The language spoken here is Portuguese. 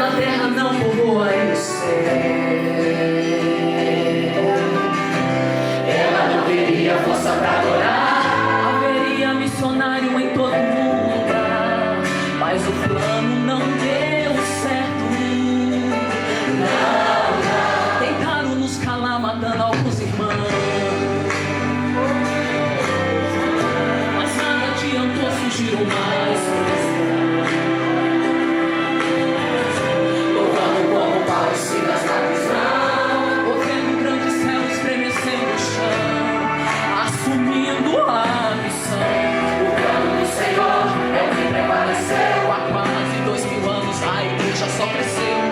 pela terra, não povoa o céu. Ela não teria força pra adorar. Haveria missionário em todo lugar, mas o plano não deu certo. Não. Tentaram nos calar, matando alguns irmãos, mas nada adiantou, surgiram mais. Louvando como parecidas na visão, ouvindo grandes céus estremecendo o chão, assumindo a missão. O plano do Senhor é o que prevaleceu. Há quase 2000 anos a igreja só cresceu.